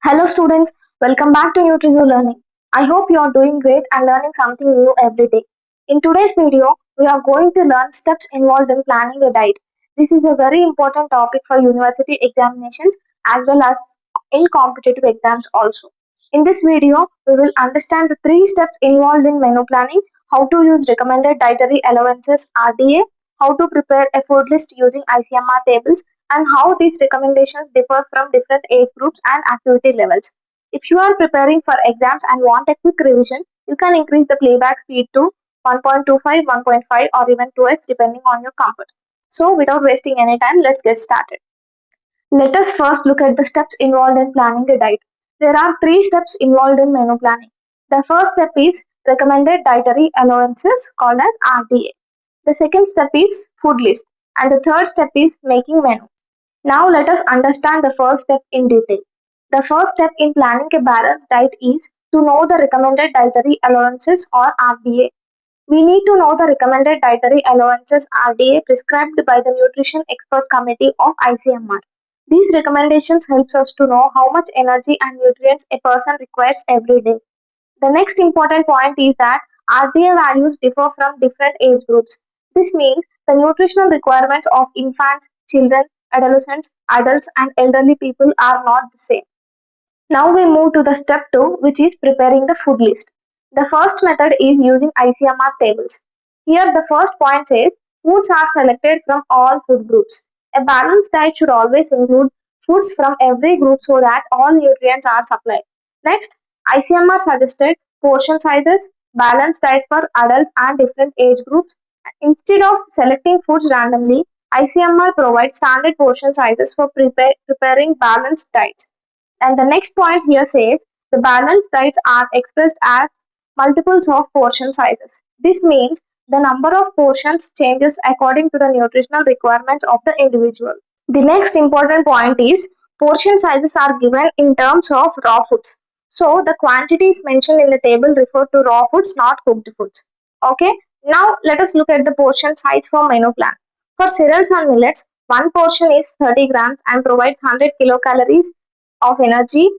Hello students, welcome back to NutriZoo Learning. I hope you are doing great and learning something new every day. In today's video, we are going to learn steps involved in planning a diet. This is a very important topic for university examinations as well as in competitive exams also. In this video, we will understand the 3 steps involved in menu planning, how to use recommended dietary allowances RDA, how to prepare a food list using ICMR tables, and how these recommendations differ from different age groups and activity levels. If you are preparing for exams and want a quick revision, you can increase the playback speed to 1.25, 1.5 or even 2x depending on your comfort. So without wasting any time, let's get started. Let us first look at the steps involved in planning a diet. There are 3 steps involved in menu planning. The first step is recommended dietary allowances called as RDA. The second step is food list and the third step is making menu. Now let us understand the first step in detail. The first step in planning a balanced diet is to know the recommended dietary allowances or RDA. We need to know the recommended dietary allowances RDA prescribed by the Nutrition Expert Committee of ICMR. These recommendations helps us to know how much energy and nutrients a person requires every day. The next important point is that RDA values differ from different age groups. This means the nutritional requirements of infants, children, adolescents, adults, and elderly people are not the same. Now we move to the step 2, which is preparing the food list. The first method is using ICMR tables. Here the first point says foods are selected from all food groups. A balanced diet should always include foods from every group so that all nutrients are supplied. Next, ICMR suggested portion sizes, balanced diets for adults and different age groups. Instead of selecting foods randomly, ICMR provides standard portion sizes for preparing balanced diets. And the next point here says the balanced diets are expressed as multiples of portion sizes. This means the number of portions changes according to the nutritional requirements of the individual. The next important point is portion sizes are given in terms of raw foods. So the quantities mentioned in the table refer to raw foods, not cooked foods. Okay. Now let us look at the portion size for menu plan. For cereals and millets, one portion is 30 grams and provides 100 kilocalories of energy,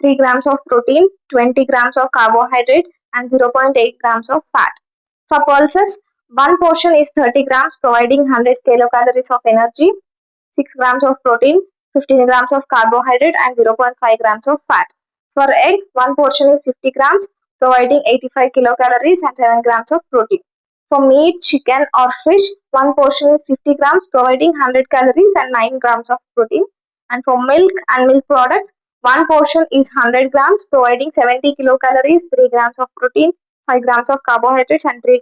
3 grams of protein, 20 grams of carbohydrate, and 0.8 grams of fat. For pulses, one portion is 30 grams, providing 100 kilocalories of energy, 6 grams of protein, 15 grams of carbohydrate, and 0.5 grams of fat. For egg, one portion is 50 grams, providing 85 kilocalories and 7 grams of protein. For meat, chicken, or fish, one portion is 50 grams, providing 100 calories and 9 grams of protein. And for milk and milk products, one portion is 100 grams, providing 70 kilocalories, 3 grams of protein, 5 grams of carbohydrates, and 3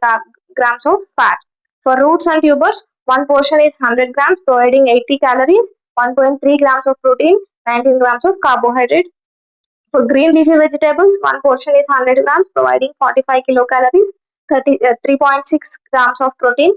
grams of fat. For roots and tubers, one portion is 100 grams, providing 80 calories, 1.3 grams of protein, 19 grams of carbohydrate. For green leafy vegetables, one portion is 100 grams, providing 45 kilocalories, 3.6 grams of protein,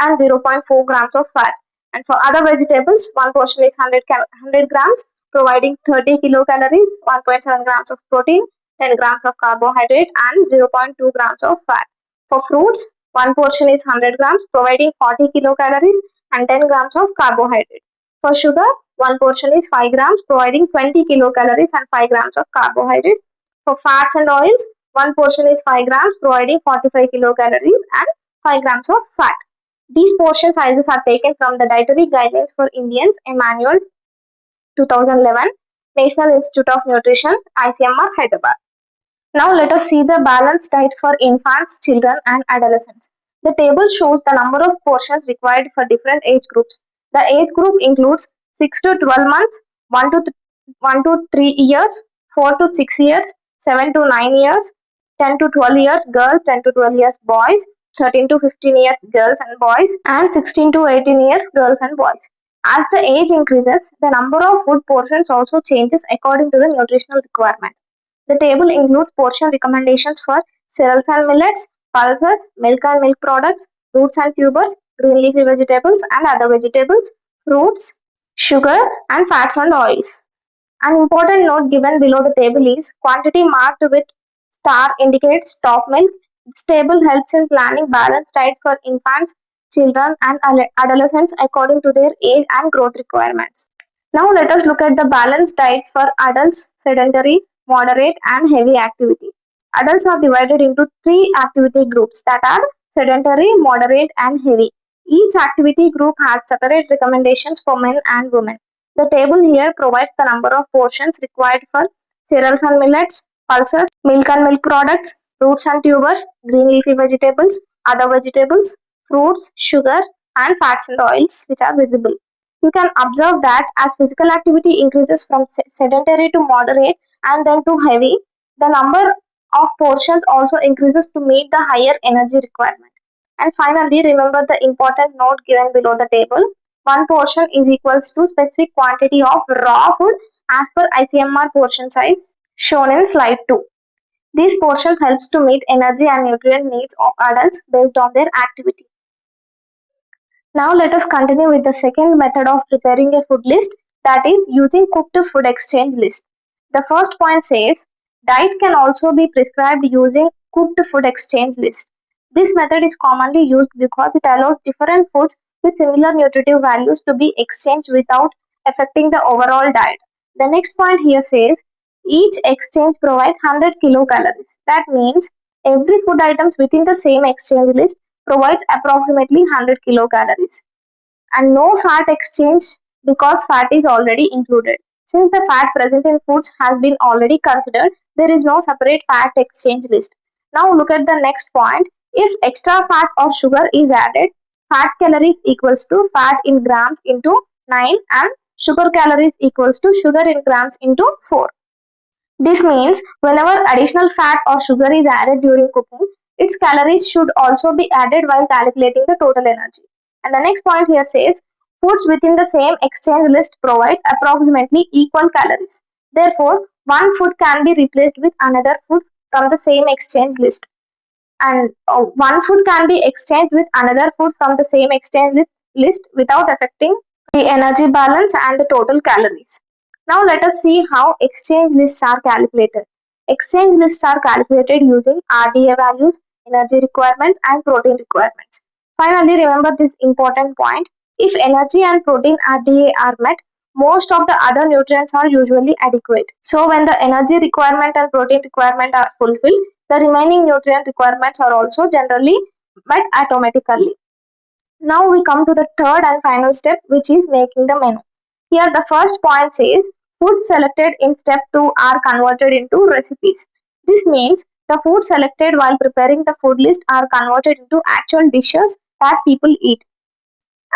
and 0.4 grams of fat. And for other vegetables, one portion is 100 grams, providing 30 kilocalories, 1.7 grams of protein, 10 grams of carbohydrate, and 0.2 grams of fat. For fruits, one portion is 100 grams, providing 40 kilocalories and 10 grams of carbohydrate. For sugar, one portion is 5 grams, providing 20 kilocalories and 5 grams of carbohydrate. For fats and oils, one portion is 5 grams, providing 45 kilocalories and 5 grams of fat. These portion sizes are taken from the Dietary Guidelines for Indians, a manual 2011, National Institute of Nutrition, ICMR, Hyderabad. Now let us see the balanced diet for infants, children, and adolescents. The table shows the number of portions required for different age groups. The age group includes 6 to 12 months, 1 to 3 years, 4 to 6 years, 7 to 9 years, 10 to 12 years girls, 10 to 12 years boys, 13 to 15 years girls and boys, and 16 to 18 years girls and boys. As the age increases, the number of food portions also changes according to the nutritional requirement. The table includes portion recommendations for cereals and millets, pulses, milk and milk products, roots and tubers, green leafy vegetables and other vegetables, fruits, sugar, and fats and oils. An important note given below the table is quantity marked with star indicates top milk. This table helps in planning balanced diets for infants, children, and adolescents according to their age and growth requirements. Now let us look at the balanced diet for adults, sedentary, moderate and heavy activity. Adults are divided into three activity groups, that are sedentary, moderate and heavy. Each activity group has separate recommendations for men and women. The table here provides the number of portions required for cereals and millets, pulses, milk and milk products, roots and tubers, green leafy vegetables, other vegetables, fruits, sugar and fats and oils which are visible. You can observe that as physical activity increases from sedentary to moderate and then to heavy, the number of portions also increases to meet the higher energy requirement. And finally, remember the important note given below the table. One portion is equals to specific quantity of raw food as per ICMR portion size shown in slide 2. This portion helps to meet energy and nutrient needs of adults based on their activity. Now let us continue with the second method of preparing a food list, that is using cooked food exchange list. The first point says diet can also be prescribed using cooked food exchange list. This method is commonly used because it allows different foods with similar nutritive values to be exchanged without affecting the overall diet. The next point here says each exchange provides 100 kilocalories. That means every food items within the same exchange list provides approximately 100 kilocalories, and no fat exchange because fat is already included. Since the fat present in foods has been already considered, there is no separate fat exchange list. Now look at the next point. If extra fat or sugar is added, fat calories equals to fat in grams into 9 and sugar calories equals to sugar in grams into 4. This means whenever additional fat or sugar is added during cooking, its calories should also be added while calculating the total energy. And the next point here says foods within the same exchange list provides approximately equal calories. Therefore, one food can be replaced with another food from the same exchange list. And one food can be exchanged with another food from the same exchange list without affecting the energy balance and the total calories. Now let us see how exchange lists are calculated. Exchange lists are calculated using RDA values, energy requirements and protein requirements. Finally, remember this important point. If energy and protein RDA are met, most of the other nutrients are usually adequate. So when the energy requirement and protein requirement are fulfilled, the remaining nutrient requirements are also generally met automatically. Now we come to the third and final step, which is making the menu. Here the first point says foods selected in step 2 are converted into recipes. This means the food selected while preparing the food list are converted into actual dishes that people eat.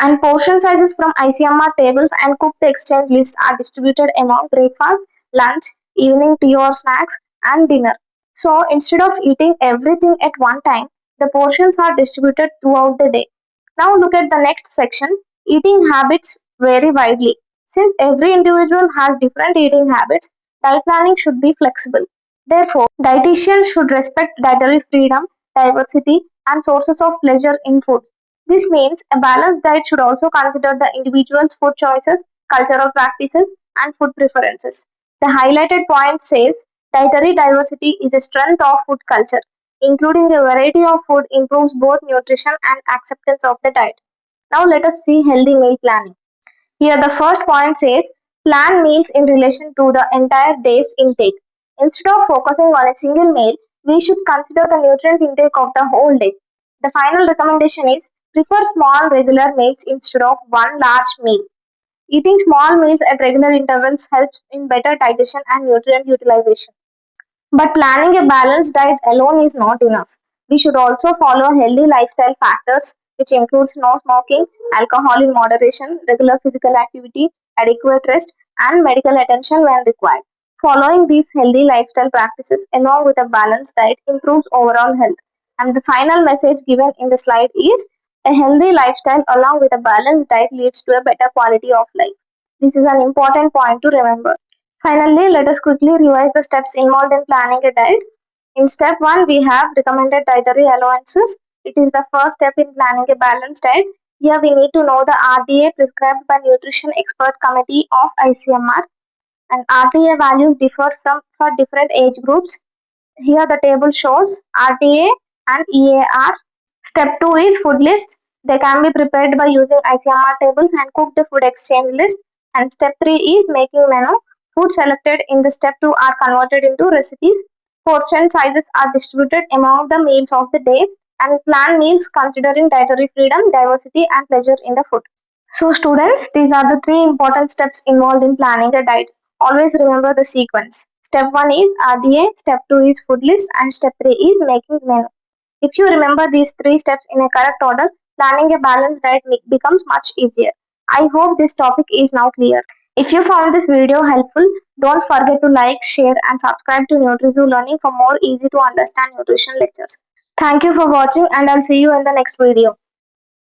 And portion sizes from ICMR tables and cooked exchange lists are distributed among breakfast, lunch, evening tea or snacks, and dinner. So instead of eating everything at one time, the portions are distributed throughout the day. Now look at the next section. Eating habits vary widely. Since every individual has different eating habits, diet planning should be flexible. Therefore, dietitians should respect dietary freedom, diversity, and sources of pleasure in food. This means a balanced diet should also consider the individual's food choices, cultural practices, and food preferences. The highlighted point says dietary diversity is a strength of food culture. Including a variety of food improves both nutrition and acceptance of the diet. Now let us see healthy meal planning. Here the first point says plan meals in relation to the entire day's intake. Instead of focusing on a single meal, we should consider the nutrient intake of the whole day. The final recommendation is prefer small regular meals instead of one large meal. Eating small meals at regular intervals helps in better digestion and nutrient utilization. But planning a balanced diet alone is not enough. We should also follow healthy lifestyle factors, which includes no smoking, alcohol in moderation, regular physical activity, adequate rest, and medical attention when required. Following these healthy lifestyle practices along with a balanced diet improves overall health. And the final message given in the slide is a healthy lifestyle along with a balanced diet leads to a better quality of life. This is an important point to remember. Finally, let us quickly revise the steps involved in planning a diet. In step 1, we have recommended dietary allowances. It is the first step in planning a balanced diet. Here we need to know the RDA prescribed by Nutrition Expert Committee of ICMR, and RDA values differ for different age groups. Here the table shows RDA and EAR. Step 2 is food list. They can be prepared by using ICMR tables and cooked food exchange list. And step 3 is making menu. Food selected in the step 2 are converted into recipes. Portion sizes are distributed among the meals of the day, and plan meals considering dietary freedom, diversity, and pleasure in the food. So, students, these are the three important steps involved in planning a diet. Always remember the sequence. Step 1 is RDA, step 2 is food list, and step 3 is making menu. If you remember these three steps in a correct order, planning a balanced diet becomes much easier. I hope this topic is now clear. If you found this video helpful, don't forget to like, share, and subscribe to NutriZoo Learning for more easy to understand nutrition lectures. Thank you for watching, and I'll see you in the next video.